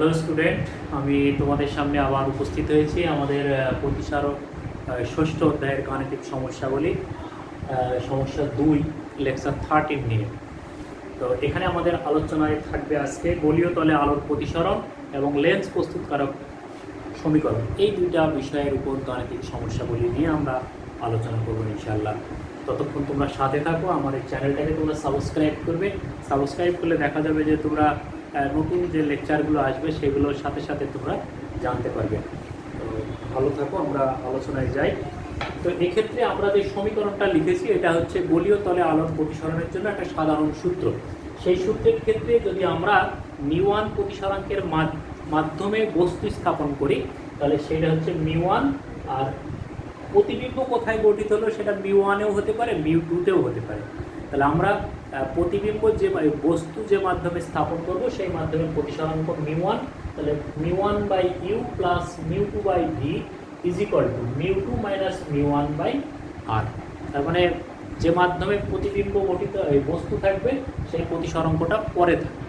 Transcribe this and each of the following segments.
Hello student, আমি তোমাদের সামনে আবার উপস্থিত হয়েছি আমাদের প্রতিসারক ষষ্ঠ অধ্যায়ের গাণিতিক সমস্যাগুলি সমস্যা 2 লেকচার 13 নিয়ে। তো এখানে আমাদের আলোচনায় থাকবে আজকে গোলীয় তলে আলোর প্রতিসরণ এবং লেন্স প্রস্তুতকারক সমীকরণ, এই দুইটা বিষয়ের উপর গাণিতিক সমস্যাগুলি নিয়ে আমরা আলোচনা করবো ইনশাআল্লাহ। ততক্ষণ তোমরা সাথে থাকো, আমাদের চ্যানেলটাকে তোমরা সাবস্ক্রাইব করবে। সাবস্ক্রাইব করলে দেখা যাবে যে তোমরা নতুন যে লেকচারগুলো আসবে সেগুলোর সাথে সাথে তোমরা জানতে পারবে। তো ভালো থাকো, আমরা আলোচনায় যাই। তো এক্ষেত্রে আমরা যে সমীকরণটা লিখেছি এটা হচ্ছে গোলীয় তলে আলোর প্রতিসরণের জন্য একটা সাধারণ সূত্র। সেই সূত্রের ক্ষেত্রে যদি আমরা μ1 প্রতিসরাঙ্কের মাধ্যমে বস্তু স্থাপন করি তাহলে সেটা হচ্ছে μ1, আর প্রতিবিম্ব কোথায় গঠিত হলো সেটা μ1-এও হতে পারে μ2-তেও হতে পারে। তাহলে আমরা প্রতিবিম্ব যে বস্তু যে মাধ্যমে স্থাপন করব সেই মাধ্যমে প্রতিসরাঙ্ক μ1, তাহলে μ1/u plus μ2/v is equal to μ2 minus μ1/r। তার মানে যে মাধ্যমে প্রতিবিম্ব গঠিত বস্তু থাকবে সেই প্রতিসরাঙ্কটা পরে থাকবে।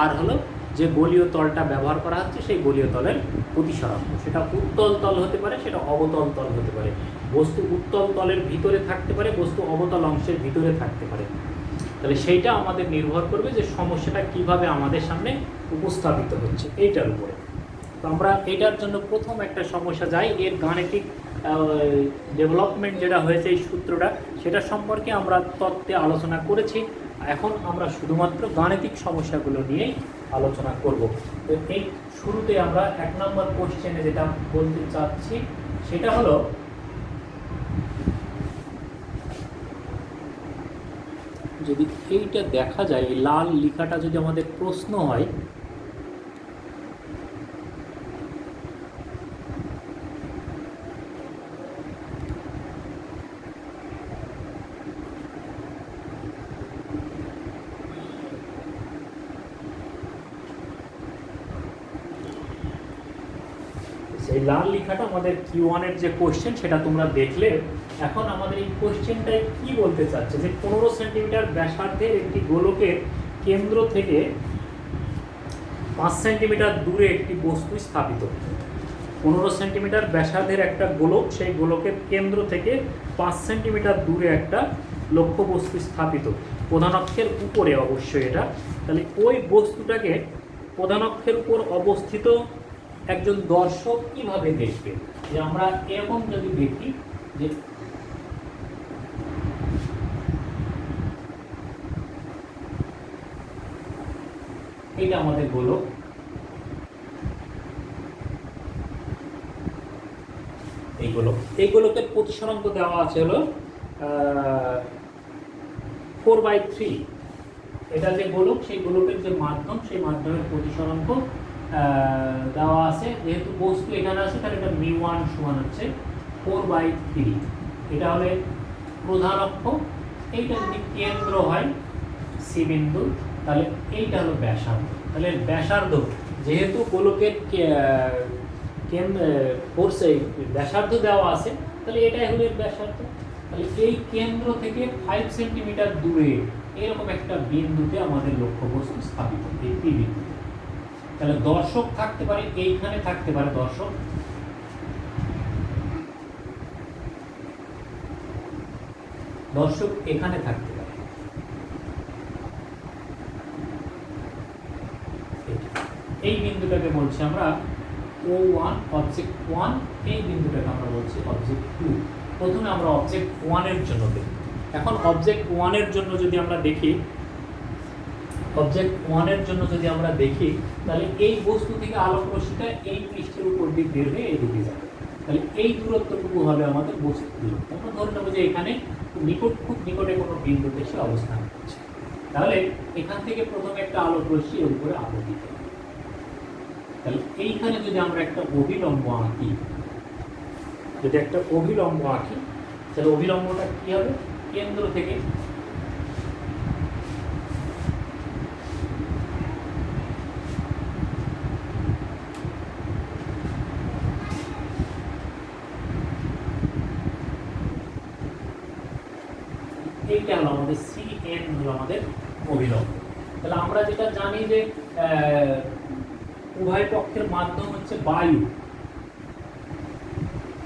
আর হলো যে গোলীয় তলটা ব্যবহার করা হচ্ছে সেই গোলীয় তলের প্রতিসরাঙ্ক, সেটা উত্তল তল হতে পারে, সেটা অবতল তল হতে পারে। বস্তু উত্তল তলের ভিতরে থাকতে পারে, বস্তু অবতল অংশের ভিতরে থাকতে পারে। তাহলে সেইটা আমাদের নির্ভর করবে যে সমস্যাটা কিভাবে আমাদের সামনে উপস্থাপিত হচ্ছে এইটার উপরে। তো আমরা এটার জন্য প্রথম একটা সমস্যা যাই, এর গাণিতিক ডেভেলপমেন্ট যেটা হয়েছে এই সূত্রটা সেটা সম্পর্কে আমরা তত্ত্বে আলোচনা করেছি। এখন আমরা শুধুমাত্র গাণিতিক সমস্যাগুলো নিয়েই আলোচনা করব। তো এই শুরুতে আমরা 1 নম্বর কোশ্চেনে যেটা বলতে চাচ্ছি সেটা হলো যদি এইটা দেখা যায়, এই লাল লেখাটা যদি আমাদের প্রশ্ন হয়, সেই লাল লেখাটা আমাদের Q1-এর যে কোশ্চেন সেটা তোমরা দেখলে। এখন আমাদের এই কোশ্চেনটায় কি বলতে চাচ্ছে যে 15 সেন্টিমিটার ব্যাসার্ধের একটি গোলকের কেন্দ্র থেকে 5 সেন্টিমিটার দূরে একটি বস্তু স্থাপিত। 15 সেন্টিমিটার ব্যাসার্ধের একটা গোলক, সেই গোলকের কেন্দ্র থেকে 5 সেন্টিমিটার দূরে একটা লক্ষ্য বস্তু স্থাপিত, প্রধান অক্ষের উপরে অবশ্যই এটা। তাহলে ওই বস্তুটাকে প্রধান অক্ষের উপর অবস্থিত একজন দর্শক কিভাবে দেখবে, যে আমরা এরকম যদি দেখি যে এটা আমাদের গোলক, এই গোলকের প্রতিসরাঙ্ক দেওয়া আছে হলো 4/3। এটা যে গোলক, সেই গোলকের যে মাধ্যম, সেই মাধ্যমের প্রতিসরাঙ্ক দেওয়া আছে। যেহেতু বস্তু এখানে আছে তাহলে এটা μ1 সমান হচ্ছে 4/3। এটা হলে প্রধান অক্ষ। এইটা যদি কেন্দ্র হয় সি বিন্দু, তাহলে এইটা হলো ব্যাসার্ধ। তাহলে ব্যাসার্ধ যেহেতু গোলকের ব্যাসার্ধ দেওয়া আছে, তাহলে এটাই হলো ব্যাসার্ধ। তাহলে এই কেন্দ্র থেকে 5 সেন্টিমিটার দূরে এরকম একটা বিন্দুতে আমাদের লক্ষ্যবস্তু স্থাপিত, এই পি বিন্দুতে। তাহলে দর্শক থাকতে পারে, এইখানে থাকতে পারে দর্শক, এখানে থাকতে পারে। এই বিন্দুটাকে বলছি আমরা O1, অবজেক্ট 1। এই বিন্দুটাকে আমরা বলছি অবজেক্ট 2। প্রথমে আমরা অবজেক্ট 1-এর জন্য দেখি। এখন অবজেক্ট 1-এর জন্য যদি আমরা দেখি, তাহলে এই বস্তু থেকে আলোক রশ্মিটা এই পৃষ্ঠের উপর দিয়ে বের হয়ে এদিকে যাবে। তাহলে এই দূরত্বটুকু হবে আমাদের বস্তু দূরত্ব। আমরা ধরে নেবো যে এখানে খুব নিকটে কোনো বিন্দুতে সে অবস্থান করছে। তাহলে এখান থেকে প্রথমে একটা আলোক রশ্মি এর উপরে আপতিত। তাহলে এইখানে যদি আমরা একটা অভিলম্ব আঁকি, তাহলে অভিলম্বটা কি হবে, কেন্দ্র থেকে এইটা হলো আমাদের CN হলো আমাদের অভিলম্ব। তাহলে আমরা যেটা জানি যে উভয় পক্ষের মাধ্যম হচ্ছে বায়ু,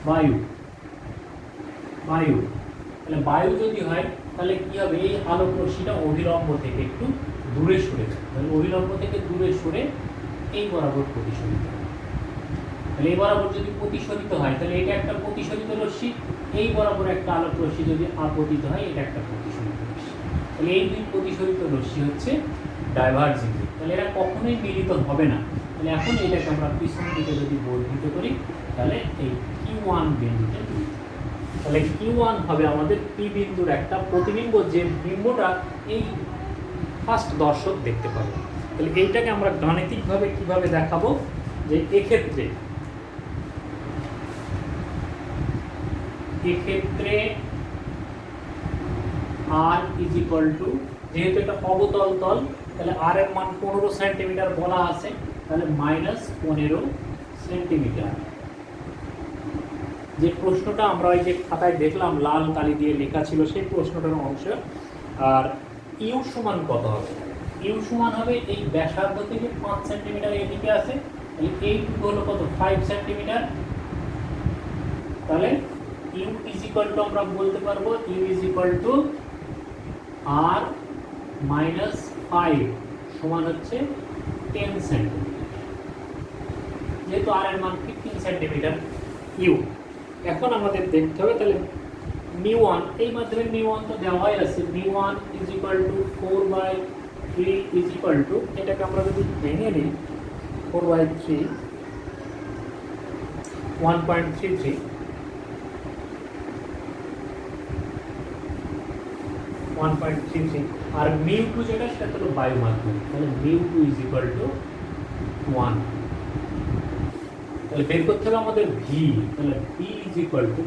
বায়ু বায়ু তাহলে বায়ু যদি হয় তাহলে কি হবে, এই আলোক রশ্মিটা অভিলম্ব থেকে একটু দূরে সরে যাবে, তাহলে অভিলম্ব থেকে দূরে সরে এই বরাবর প্রতিসরিত হবে। তাহলে এই বরাবর যদি প্রতিসরিত হয় তাহলে এটা একটা প্রতিসরিত রশ্মি, এই বরাবর একটা আলোক রশ্মি যদি আপতিত হয় এটা একটা প্রতিসরিত রশ্মি। তাহলে এই দুই প্রতিসরিত রশ্মি হচ্ছে ডাইভার্জিং। তাহলে এরা কখনোই মিলিত হবে না। তাহলে এখন এটাকে আমরা পিছন দিকে যদি বর্ধিত করি তাহলে এই Q1 বিন্দুতে মিলিত। তাহলে Q1 হবে আমাদের পি বিন্দুর একটা প্রতিবিম্ব, যে বিম্বটা এই ফার্স্ট দর্শক দেখতে পাবে। তাহলে এইটাকে আমরা গাণিতিকভাবে কিভাবে দেখাবো, যে এক্ষেত্রে R ইজ ইকুয়াল টু, যেহেতু এটা অবতল তল তাহলে R এর মান 15 সেন্টিমিটার বলা আছে, তাহলে -15 সেন্টিমিটার। যে প্রশ্নটা আমরা ওই যে খাতায় দেখলাম লাল কালি দিয়ে লেখা ছিল সেই প্রশ্নটার অংশ। আর ইউ সমান কত হবে, ইউ সমান হবে এই ব্যাসার্ধ থেকে 5 সেন্টিমিটার এদিকে আছে, তাহলে এইটুকু হলো কত, 5 সেন্টিমিটার। তাহলে ইউ ইজ ইকুয়াল টু আমরা বলতে পারবো ইউ ইজ ইকুয়াল টু আর মাইনাস 5 সমান হচ্ছে 10 সেন্টিমিটার, যেহেতু আর এর মান 15 সেন্টিমিটার ইউ। এখন আমাদের দেখতে হবে তাহলে μ1, এই মাধ্যমে μ1 তো দেওয়াই আছে, μ1 is equal to 4/3 is equal to, এটাকে আমরা যদি ভেঙে নিই 4/3 1.33 1.33, আর μ2 যেটা সেটা হলো বায়ু মাধ্যম, তাহলে μ2 ইজ ইকুয়াল টু 1। তাহলে বের করতে হবে আমাদের ভি, তাহলে ভি ইজ ইকুয়াল টু,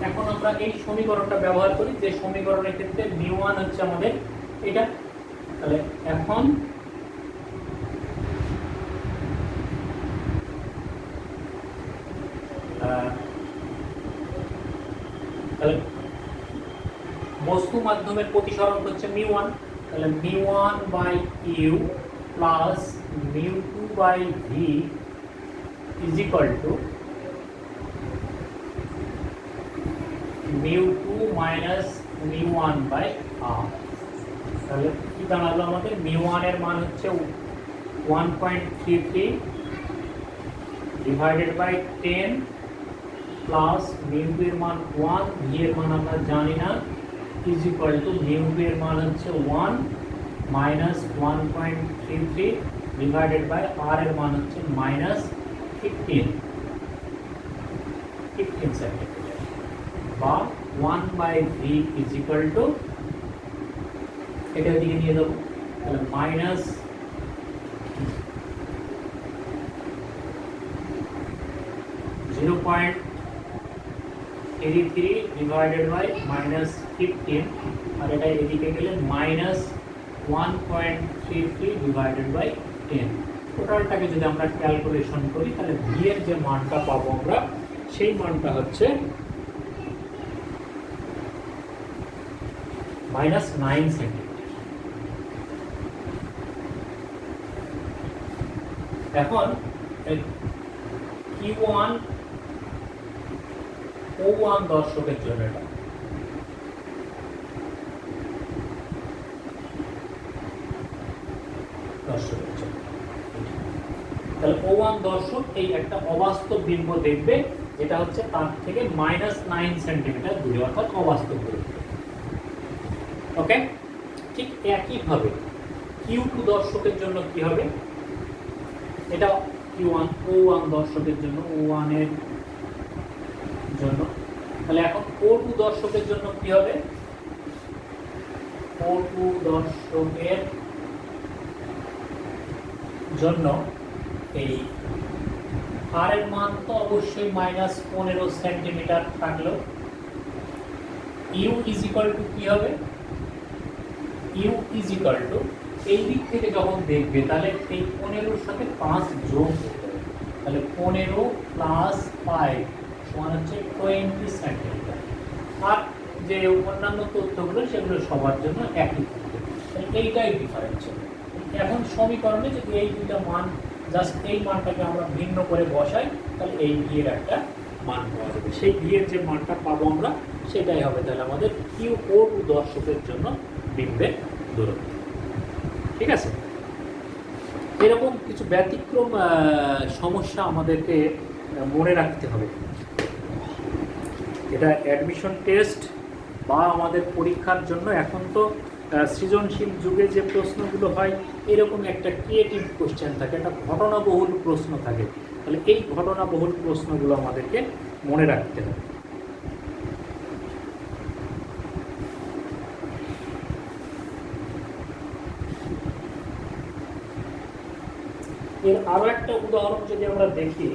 এখন আমরা এই সমীকরণটা ব্যবহার করি, যে সমীকরণের ক্ষেত্রে μ1 হচ্ছে আমাদের এটা। তাহলে এখন তাহলে বস্তু মাধ্যমের প্রতিসরণ হচ্ছে μ1, তাহলে μ1/u plus μ2/v is equal to μ2 minus μ1/r। তাহলে কি দাঁড়ালো আমাদের, μ1 এর মান হচ্ছে 1.33 ডিভাইডেড বাই 10 প্লাস μ2 এর মান 1, v এর মান আমরা জানি না, is equal to μ2 এর মান হচ্ছে 1 minus 1.33 ডিভাইডেড বাই r এর মান হচ্ছে -15 সেন্টিমিটার, বা 1/v is equal to, এটার দিকে নিয়ে যাবো, তাহলে -0.33 ডিভাইডেড বাই -15, আর এটা এদিকে গেলে -1.33 ডিভাইডেড বাই 10। টোটালটাকে যদি আমরা ক্যালকুলেশন করি তাহলে ভি এর যে মানটা পাবো আমরা, সেই মানটা হচ্ছে -9 সেন্টিমিটার। এখন Q1 O1 দর্শকের জন্য এটা দর্শকের জন্য, তাহলে O1 দর্শক এই একটা অবাস্তব বিম্ব দেখবে, যেটা হচ্ছে তার থেকে -9 সেন্টিমিটার দূরে, অর্থাৎ অবাস্তব দূরে। ওকে, ঠিক একইভাবে Q2 দর্শকের জন্য কি হবে, এটা Q1 O1 দর্শকের জন্য, O1 এর জন্য। তাহলে এখন O2 দর্শকের জন্য কি হবে, O2 দর্শকের জন্য এই আর এর মান তো অবশ্যই -15 সেন্টিমিটার থাকলো, ইউ ইজ ইকুয়াল টু কি হবে, ইউ ইজ ইকুয়াল টু, এই দিক থেকে যখন দেখবে তাহলে এই 15 সাথে 5 যোগ করতে হবে, তাহলে 15 প্লাস 5 সমান হচ্ছে 20 সেন্টিমিটার। আর যে অন্যান্য তথ্যগুলো সেগুলো সবার জন্য একই থাকবে, এইটাই ডিফারেন্স। এখন সমীকরণে যদি এই দুইটা মান জাস্ট এই মানটাকে আমরা ভিন্ন করে বসাই, তাহলে এই ভি এর একটা মান পাওয়া যাবে। সেই ভি এর যে মানটা পাবো আমরা, সেটাই হবে তাহলে আমাদের কিউ ও টু দর্শকের জন্য বিম্বের দূরত্ব। ঠিক আছে, এরকম কিছু ব্যতিক্রম সমস্যা আমাদেরকে মনে রাখতে হবে। এটা অ্যাডমিশন টেস্ট বা আমাদের পরীক্ষার জন্য এখন তো সৃজনশীল যুগে যে প্রশ্নগুলো হয়, এরকম একটা ক্রিয়েটিভ কোশ্চেন থাকে, একটা ঘটনাবহুল প্রশ্ন থাকে। তাহলে এই ঘটনাবহুল প্রশ্নগুলো আমাদেরকে মনে রাখতে হবে। এর আরো একটা উদাহরণ যদি আমরা দেখি,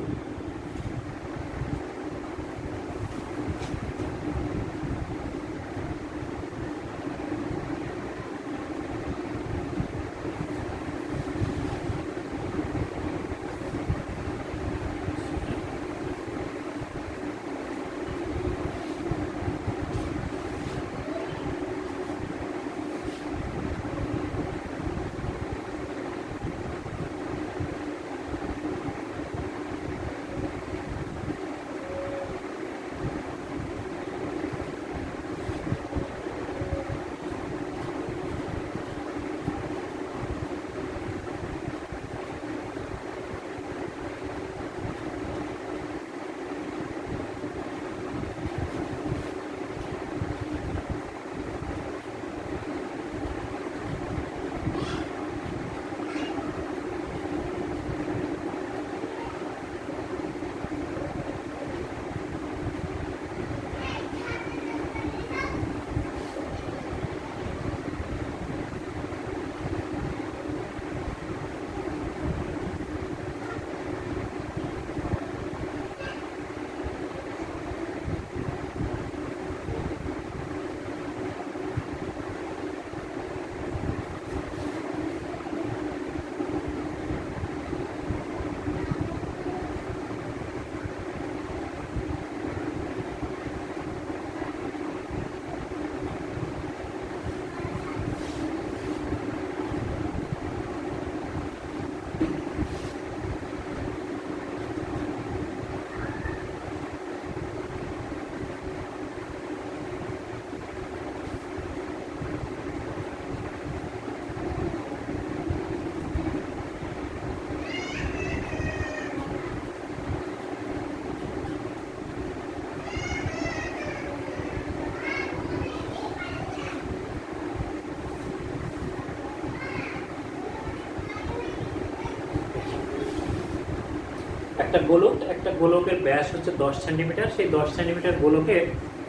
একটা গোলকের ব্যাস হচ্ছে 10 সেন্টিমিটার। সেই 10 সেন্টিমিটার গোলকের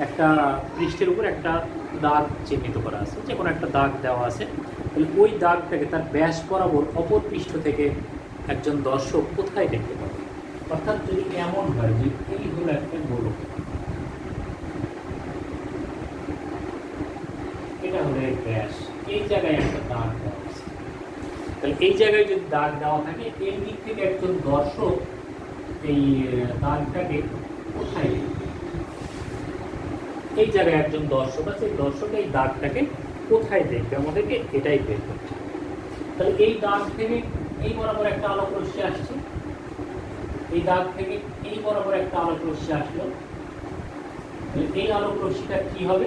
একটা পৃষ্ঠের উপর একটা দাগ চিহ্নিত করা আছে, যে কোনো একটা দাগ দেওয়া আছে। তাহলে ওই দাগটাকে তার ব্যাস বরাবর অপর পৃষ্ঠ থেকে একজন দর্শক কোথায় দেখতে পাবে? অর্থাৎ যদি এমন হয় যে এই হলো একটা গোলক, এটা হলো এর ব্যাস, এই জায়গায় একটা দাগ দেওয়া আছে। তাহলে এই জায়গায় যদি দাগ দেওয়া থাকে, এই দিক থেকে একজন দর্শক এই দাগটাকে কোথায় দেখবে? এই জায়গায় একজন দর্শক আছে, এই দর্শক এই দাগটাকে কোথায় দেখবে আমাদেরকে এটাই বের করতে হবে। তাহলে এই দাগ থেকে এই বরাবর একটা আলোক রশ্মি আসছে, এই দাগ থেকে এই বরাবর একটা আলোক রশ্মি আসলো। এই আলোক রশ্মিটা কি হবে?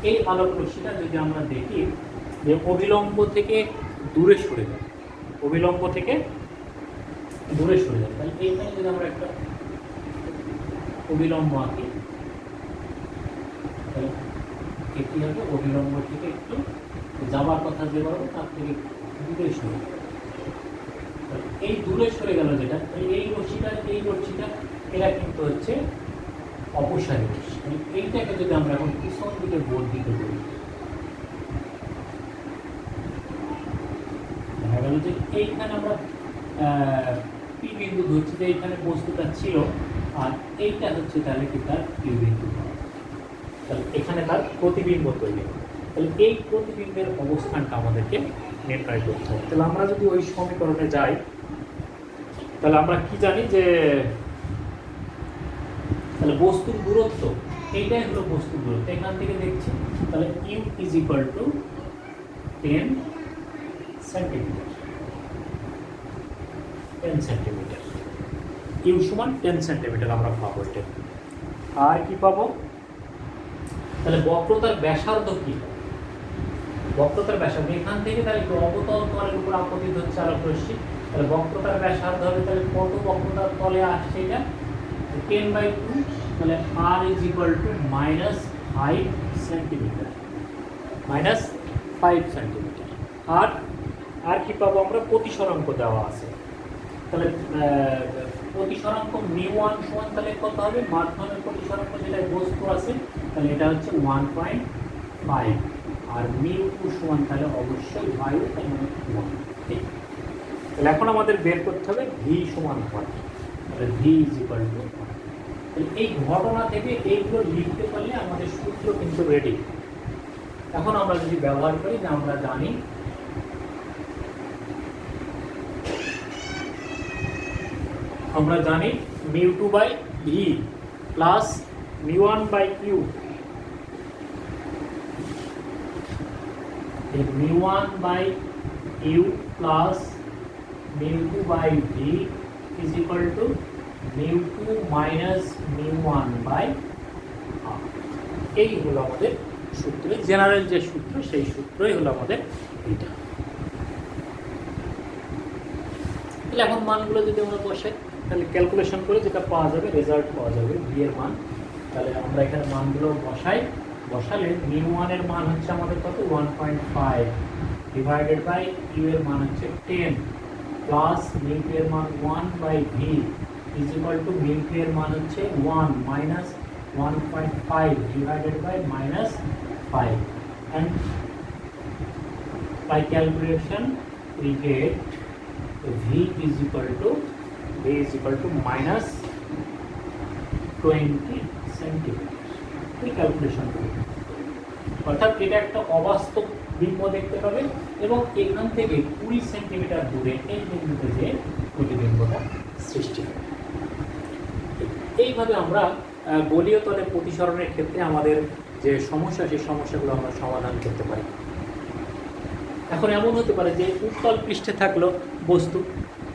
এই আলোক রশ্মিটা যদি আমরা দেখি যে অভিলম্ব থেকে দূরে সরে যায়, অভিলম্ব থেকে দূরে সরে যায়, তাহলে এইখানে যদি আমরা একটা অভিলম্ব আঁকি, তাহলে কি হবে? অভিলম্ব থেকে একটু যাবার কথা যে বলবো তার থেকে দূরে সরে যাবে। এই দূরে সরে গেল যেটা, এই রশ্মিটা এরা কিন্তু হচ্ছে অপসারী রশ্মি। এইটাকে যদি আমরা এখন পিছন দিকে বর্ধিত করি, দেখা গেল যে এইখানে আমরা পি বিন্দু ধরছি, যে এইখানে বস্তুটা ছিল, আর এইটা হচ্ছে তাহলে কি তার কিউ বিন্দু। তাহলে এখানে তার প্রতিবিম্ব তৈরি হবে। তাহলে এই প্রতিবিম্বের অবস্থানটা আমাদেরকে নির্ণয় করতে হবে। তাহলে আমরা যদি ওই সমীকরণে যাই, তাহলে আমরা কি জানি যে তাহলে বস্তুর দূরত্ব, এইটাই হলো বস্তুর দূরত্ব। এখান থেকে দেখছি তাহলে u is equal to 10 centimetre. 10 centimetre. U সমান 10 সেন্টিমিটার আমরা পাবো এটা। আর কি পাবো, তাহলে বক্রতার ব্যাসার্ধ কি? বক্রতার ব্যাসার্ধ এখান থেকে তাহলে অবতল তলের উপর আপতিত হচ্ছে আলোক রশ্মি, তাহলে বক্রতার ব্যাসার্ধ হবে তাহলে কত বক্রতার তলে আসছে এটা 10/2, তাহলে r is equal to -5 centimetre, -5 centimetre. আর কি পাবো আমরা, প্রতিসরাঙ্ক দেওয়া আছে, তাহলে প্রতিসরাঙ্ক μ1 সমান তাহলে কত হবে, মাধ্যমের প্রতিসরাঙ্ক যেটা বস্তু আছে তাহলে এটা হচ্ছে 1.5, আর μ2 সমান তাহলে অবশ্যই বায়ু, তাহলে 1। ঠিক, তাহলে এখন আমাদের বের করতে হবে v সমান কত, তাহলে v ইজ ইকুয়াল টু 1। তাহলে এই ঘটনা থেকে এইগুলো লিখতে পারলে আমাদের সূত্র কিন্তু রেডি। এখন আমরা যদি ব্যবহার করি, যে আমরা জানি μ2/v plus μ1/u, μ1/u plus μ2/v is equal to μ2 minus μ1/r। এই হলো আমাদের সূত্র, জেনারেল যে সূত্র সেই সূত্রই হলো আমাদের এইটা। তাহলে এখন মানগুলো যদি আমরা বসাই, তাহলে ক্যালকুলেশন করে যেটা পাওয়া যাবে, রেজাল্ট পাওয়া যাবে v এর মান। তাহলে আমরা এখানে মানগুলো বসালে μ1 এর মান হচ্ছে আমাদের কত, 1.5 ডিভাইডেড বাই u এর মান হচ্ছে 10 প্লাস μ2 এর মান 1/v ইজ ইকুয়াল টু μ2 এর মান হচ্ছে 1 minus 1.5 divided by -5, and by calculation we get v is equal to -20 centimetre. এই ক্যালকুলেশন করি, অর্থাৎ এটা একটা অবাস্তব বিম্ব দেখতে পাবে এবং এখান থেকে 20 সেন্টিমিটার দূরে এই বিন্দুতে যে প্রতিবিম্বটা সৃষ্টি হবে। এইভাবে আমরা গোলীয় তলে প্রতিসরণের ক্ষেত্রে আমাদের যে সমস্যা, সেই সমস্যাগুলো আমরা সমাধান করতে পারি। এখন এমন হতে পারে যে উত্তল পৃষ্ঠে থাকলো বস্তু,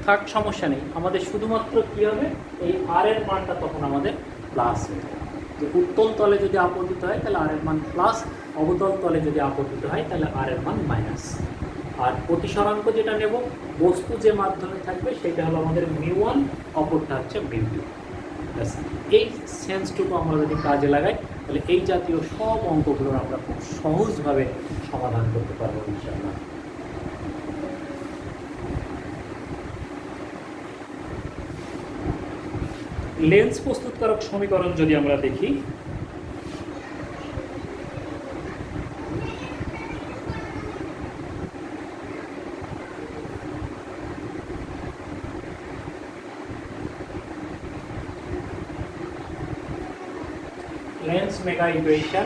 থাক সমস্যা নেই, আমাদের শুধুমাত্র কী হবে, এই আর এর মানটা তখন আমাদের প্লাস হয়ে যাবে। যে উত্তল তলে যদি আপতিত হয় তাহলে আর এর মান প্লাস, অবতল তলে যদি আপতিত হয় তাহলে আর এর মান মাইনাস। আর প্রতিসরাঙ্ক যেটা নেব, বস্তু যে মাধ্যমে থাকবে সেটা হলো আমাদের μ1, অপরটা হচ্ছে μ2। এই সেন্সটুকু আমরা যদি কাজে লাগাই তাহলে এই জাতীয় সব অঙ্কগুলোর আমরা খুব সহজভাবে সমাধান করতে পারবো ইনশাআল্লাহ। লেন্স প্রস্তুতকারক সমীকরণ যদি আমরা দেখি, Lenz mega equation,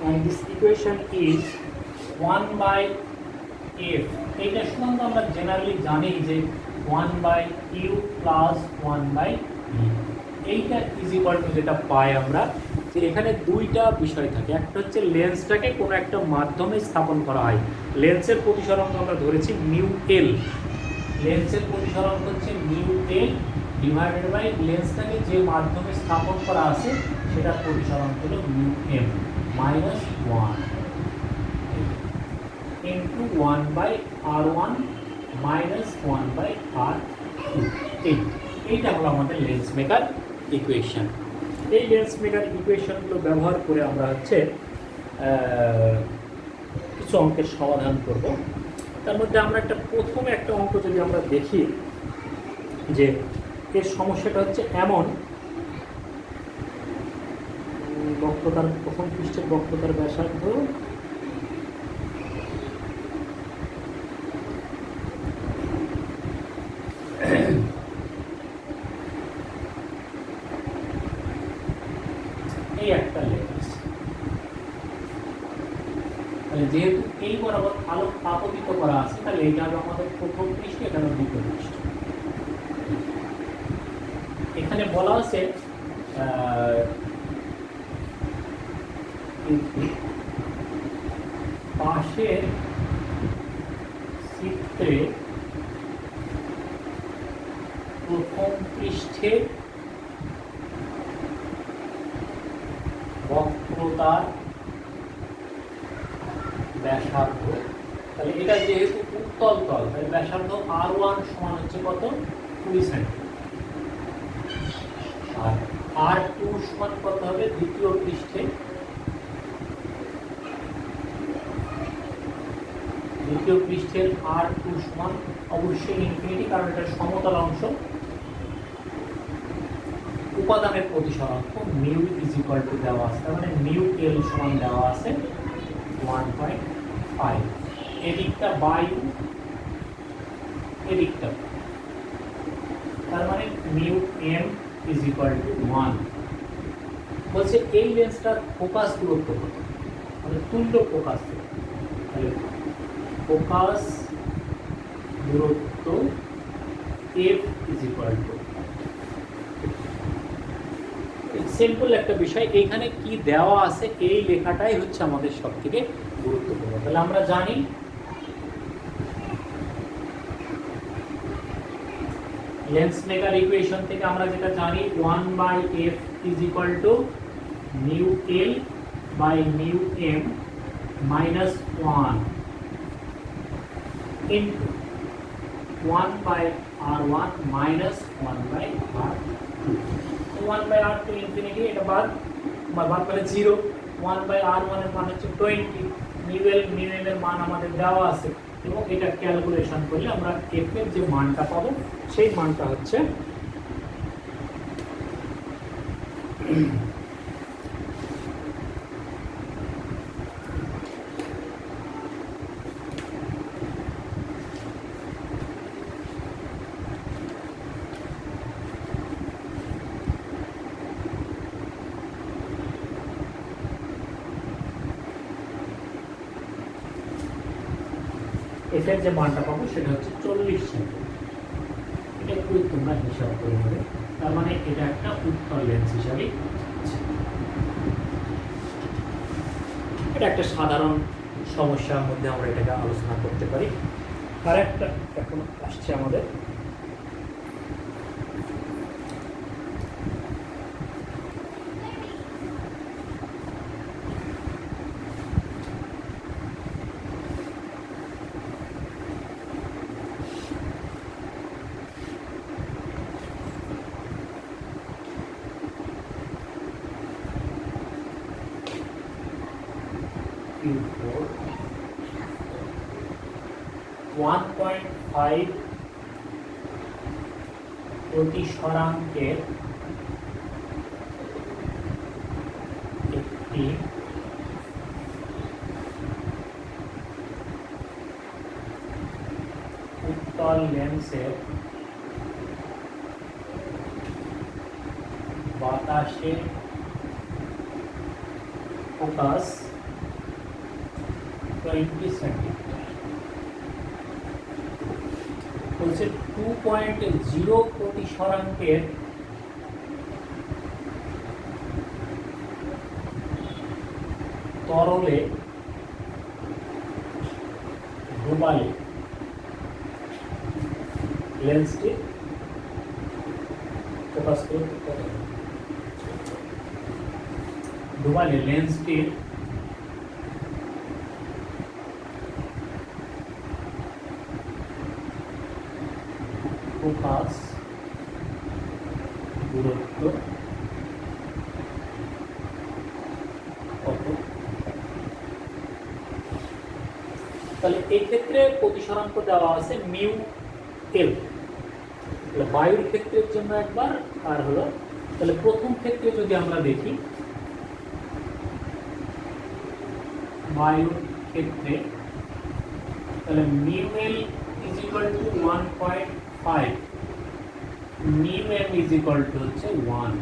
and this equation is 1/f। এইটা শুধু আমরা জেনারেলি জানি যে 1/u প্লাস 1/v। এইটা ইজ ইকুয়াল টু যেটা পাই আমরা, যে এখানে দুইটা বিষয় থাকে। একটা হচ্ছে লেন্সটাকে কোনো একটা মাধ্যমে স্থাপন করা হয়, লেন্সের প্রতিসরাঙ্ক আমরা ধরেছি μl, লেন্সের প্রতিসরাঙ্ক হচ্ছে μl ডিভাইডেড বাই লেন্সটাকে যে মাধ্যমে স্থাপন করা আছে সেটার প্রতিসরাঙ্ক হলো μm minus 1 into 1/r1 minus 1/r2। এইটা হলো আমাদের লেন্স মেকার ইকুয়েশন। এই লেন্স মেকার ইকুয়েশনগুলো ব্যবহার করে আমরা হচ্ছে কিছু অঙ্কের সমাধান করব। তার মধ্যে আমরা প্রথমে একটা অঙ্ক যদি আমরা দেখি, যে এর সমস্যাটা হচ্ছে এমন, বক্রতার প্রথম পৃষ্ঠের বক্রতার ব্যাসার্ধ এই একটা লেন্স, তাহলে যেহেতু এই বরাবর আলো আপতিত করা আছে তাহলে এটা হবে আমাদের প্রথম পৃষ্ঠ, এখানে দ্বিতীয় পৃষ্ঠ। এখানে বলা আছে পাশের চিত্রে প্রথম পৃষ্ঠে বক্রতার ব্যাসার্ধ, তাহলে এটা যেহেতু উত্তল তল, তাহলে ব্যাসার্ধ R1 সমান হচ্ছে কত? 20 সেন্টিমিটার। আর R2 সমান কত হবে? দ্বিতীয় পৃষ্ঠে R2 সমান অবশ্যই ইনফিনিটি, কারণ এটা সমতল অংশ। উপাদানের প্রতিসরাঙ্ক মিউ ইজ ইকুয়াল টু দেওয়া আছে, তার মানে মিউ এল সমান দেওয়া আছে 1.5। এদিকটা বায়ু, এদিকটা, তার মানে mu m is equal to 1। বলছে এই লেন্সটার ফোকাস দূরত্ব কত, মানে তুল্য ফোকাস, তাহলে ফোকাস দূরত্ব F is equal two, simple একটা বিষয়। এখানে কি দেওয়া আছে এই লেখাটাই হচ্ছে আমাদের সব থেকে গুরুত্বপূর্ণ। তাহলে আমরা জানি লেন্স মেকার ইকুয়েশন থেকে আমরা যেটা জানি 1/f is equal to mu l by mu m minus 1 into 1/r1 minus 1/r2। 1/r2 infinity, এটা বাদ মানে 0। 1/r1 এর মান হচ্ছে 20, মিউ এল মিউ এম এর মান আমাদের দেওয়া আছে, এবং এটা ক্যালকুলেশন করলে আমরা এফ এর যে মানটা পাবো সেই মানটা হচ্ছে এফ এর যে মানটা পাবো সেটা হচ্ছে 40 সেন্টিমিটার। এটা একটু তোমরা হিসাব করে নেবে, তার মানে এটা একটা উত্তল লেন্স হিসাবে। এটা একটা সাধারণ সমস্যার মধ্যে আমরা এটাকে আলোচনা করতে পারি। আর একটা এখন আসছে আমাদের Q4 1.5 প্রতিসরাঙ্কের একটি উত্তল লেন্সের বাতাসে ফোকাস 20 সেন্টিমিটার। বলছে 2.0 প্রতিসরাঙ্কের তরলে ডুবালে লেন্সটি ফোকাস করতে পারে, ডুবালে লেন্সটির ফোকাস দূরত্ব কত। তাহলে এই ক্ষেত্রে প্রতিসরাঙ্ক দেওয়া আছে মিউ এল, বায়ুর ক্ষেত্রের জন্য একবার, আর হলো তাহলে প্রথম ক্ষেত্রে যদি আমরা দেখি বায়ুর ক্ষেত্রে, তাহলে mu L is equal to 1.5, mu m is equal to হচ্ছে 1,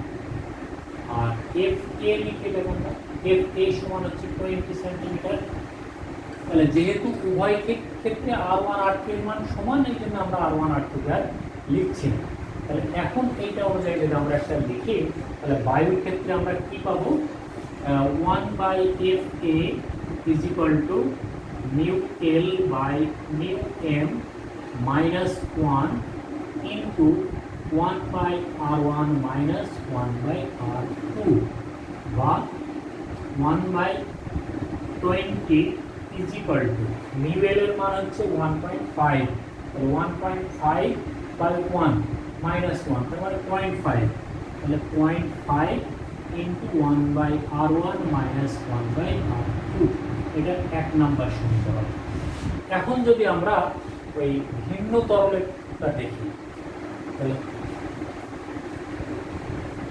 আর এফ এ লিখে দেবো না, এফ এ সমান হচ্ছে 20 সেন্টিমিটার। তাহলে যেহেতু উভয় ক্ষেত্রে R1 R2 এর মান সমান, এই জন্য আমরা R1 R2 আর লিখছি না। তাহলে এখন এইটা অনুযায়ী যদি আমরা একটা লিখি, তাহলে বায়ুর ক্ষেত্রে আমরা কি পাবো? 1/FA is equal to mu l by mu m minus 1 into 1/r1 minus 1/r2 বা 1/20 is equal to mu l এর মান হচ্ছে 1.5, 1.5 বাই 1 মাইনাস 1 তার মানে 0.5, তাহলে 0.5 ইন্টু 1/r1 মাইনাস 1/r2, এটা 1 নাম্বার সমীকরণ। এখন যদি আমরা ওই ভিন্ন তরলেরটা দেখি, তাহলে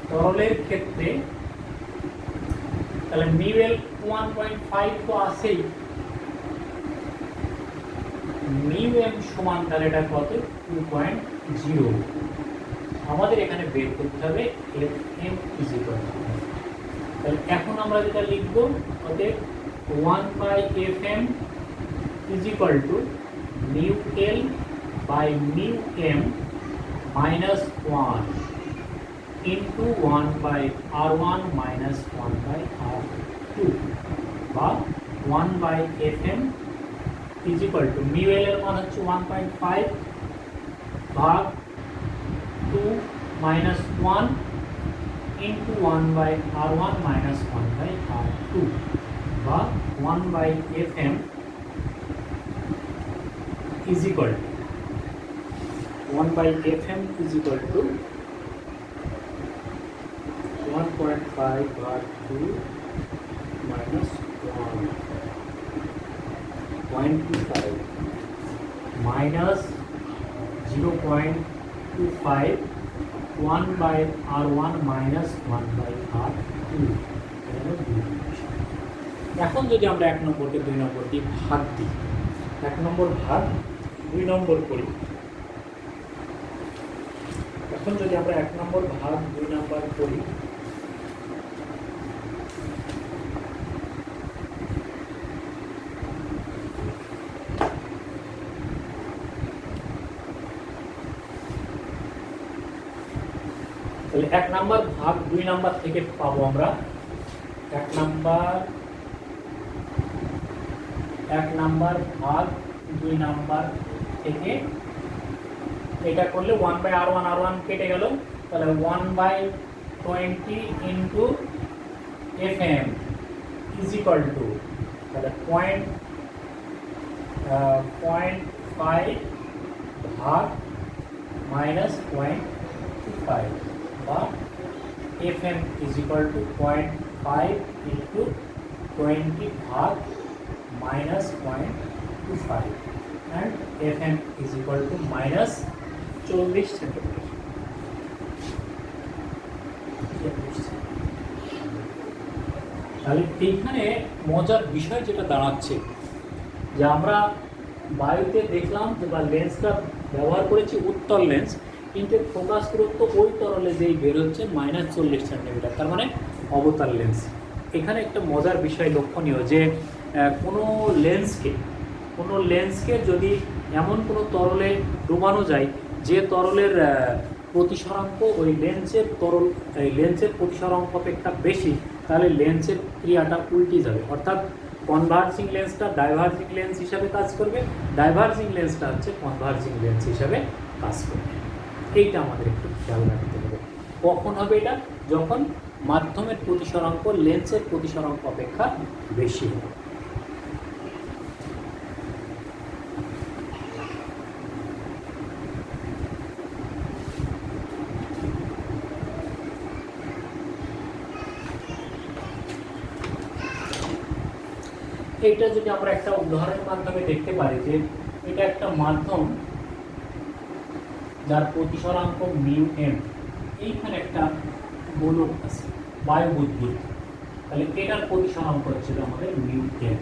তরলের ক্ষেত্রে তাহলে মিউ এল 1.5 তো আছেই, মিউ এম সমান তাহলে এটা কত 2.0, আমাদের এখানে বের করতে হবে f m is equal to, তাহলে এখন আমরা যেটা লিখব অতএব 1/fm is equal to mu l by mu m minus 1 into 1/r1 minus 1/r2 বা 1/fm is equal to mu l এর মান হচ্ছে 1.5 ভাগ 2 minus 1 into 1/r1 minus 1/r2 বা 1/fm is equal to 1/fm is equal to 1.5 भाग 2 minus 1.25 minus 0.25 1/r1 minus 1/r2। এখন যদি আমরা 1 নম্বরকে 2 নম্বর দিয়ে ভাগ দিই, 1 নম্বর ভাগ 2 নম্বর করি, এখন যদি আমরা 1 নম্বর ভাগ 2 নম্বর করি, তাহলে 1 নম্বর ভাগ 2 নম্বর থেকে পাবো আমরা 1 নম্বর ভাগ 2 নম্বর থেকে এটা করলে 1/r1 কেটে গেল, তাহলে 1/20 into fm is equal to তাহলে 0.5 ভাগ মাইনাস 0.25 বা fm is equal two 0.5 into 20 ভাগ minus 0.25 and fm is equal to minus 40 centimetre. তাহলে এইখানে মজার বিষয় যেটা দাঁড়াচ্ছে যে আমরা বায়ুতে দেখলাম যে বা লেন্সটা ব্যবহার করেছি উত্তল লেন্স, কিন্তু ফোকাস দূরত্ব ওই তরলে যেই বের হচ্ছে -40 সেন্টিমিটার, তার মানে অবতল লেন্স। এখানে একটা মজার বিষয় লক্ষণীয় যে কোনো লেন্সকে যদি এমন কোনো তরলে ডোবানো যায় যে তরলের প্রতিসরাঙ্ক ওই লেন্সের প্রতিসরাঙ্ক অপেক্ষা বেশি, তাহলে লেন্সের ক্রিয়াটা উল্টে যাবে, অর্থাৎ কনভার্জিং লেন্সটা ডাইভার্জিং লেন্স হিসাবে কাজ করবে, ডাইভার্জিং লেন্সটা হচ্ছে কনভার্জিং লেন্স হিসাবে কাজ করবে। এইটা আমাদের একটু খেয়াল রাখতে হবে। কখন হবে এটা? যখন মাধ্যমের প্রতিসরাঙ্ক লেন্সের প্রতিসরাঙ্ক অপেক্ষা বেশি হবে। এইটা যদি আমরা একটা উদাহরণের মাধ্যমে দেখতে পারি যে এটা একটা মাধ্যম যার প্রতিসরাঙ্ক মিউ এম, এইখানে একটা গোলক আছে বায়ু বুদবুদ, তাহলে এটার প্রতিসরাঙ্ক হচ্ছে আমাদের মিউ এম।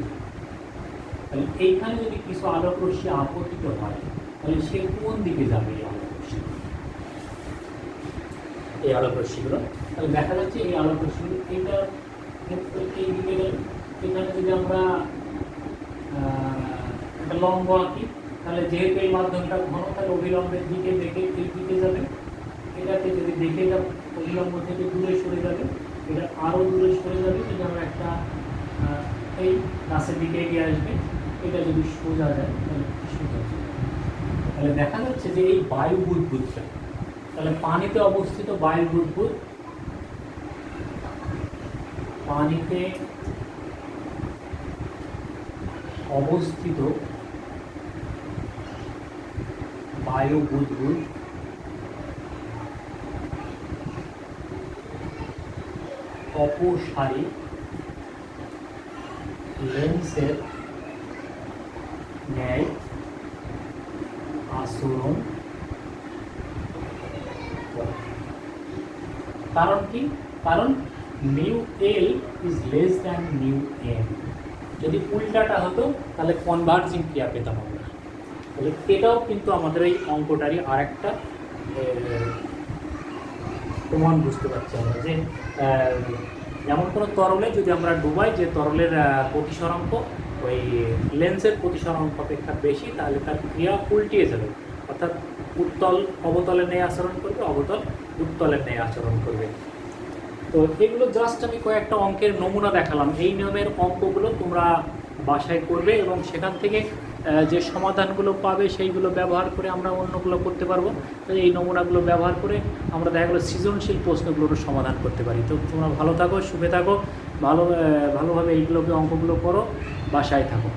তাহলে এইখানে যদি কিছু আলোক রশ্মি আপতিত হয় তাহলে সে কোন দিকে যাবে এই আলোক রশ্মিগুলো? তাহলে দেখা যাচ্ছে এই আলোক রশ্মিগুলো এইটা এই দিকে গেল। এখানে যদি আমরা একটা লম্ব আঁকি, তাহলে যেহেতু এই মাধ্যমটা ঘন, তাহলে অভিলম্বের দিকে দেখে এই দিকে যাবে। এটাকে যদি দেখে এটা অভিলম্ব থেকে দূরে সরে যাবে, এটা আরও দূরে সরে যাবে। যদি আমরা একটা এই গাছের দিকে এগিয়ে আসবে, এটা যদি সোজা যায় তাহলে সোজা, তাহলে দেখা যাচ্ছে যে এই বায়ু বুদবুদটা তাহলে পানিতে অবস্থিত বায়ু বুদবুদ, পানিতে অবস্থিত বায়ু বুদবুদ অপসারী লেন্সের ন্যায় আচরণ করে। কারণ কি? কারণ mu L is less than mu M. যদি উল্টাটা হতো তাহলে কনভার্জিং ক্রিয়া পেতাম আমরা। তাহলে এটাও কিন্তু আমাদের এই অঙ্কটারই আরেকটা প্রমাণ বুঝতে পারছি আমরা যে যেমন কোনো তরলে যদি আমরা ডুবাই, যে তরলের প্রতিসরাঙ্ক ওই লেন্সের প্রতিসরাঙ্ক অপেক্ষা বেশি, তাহলে তার ক্রিয়া উল্টিয়ে যাবে, অর্থাৎ উত্তল অবতলের ন্যায় আচরণ করবে, অবতল উত্তলের ন্যায় আচরণ করবে। তো এগুলো জাস্ট আমি কয়েকটা অঙ্কের নমুনা দেখালাম। এই নিয়মের অঙ্কগুলো তোমরা বাসায় করবে এবং সেখান থেকে যে সমাধানগুলো পাবে সেইগুলো ব্যবহার করে আমরা অন্যগুলো করতে পারবো। তো এই নমুনাগুলো ব্যবহার করে আমরা দেখা গেলো সৃজনশীল প্রশ্নগুলোরও সমাধান করতে পারি। তো তোমরা ভালো থাকো, সুখে থাকো, ভালোভাবে এইগুলোকে অঙ্কগুলো করো, বাসায় থাকো।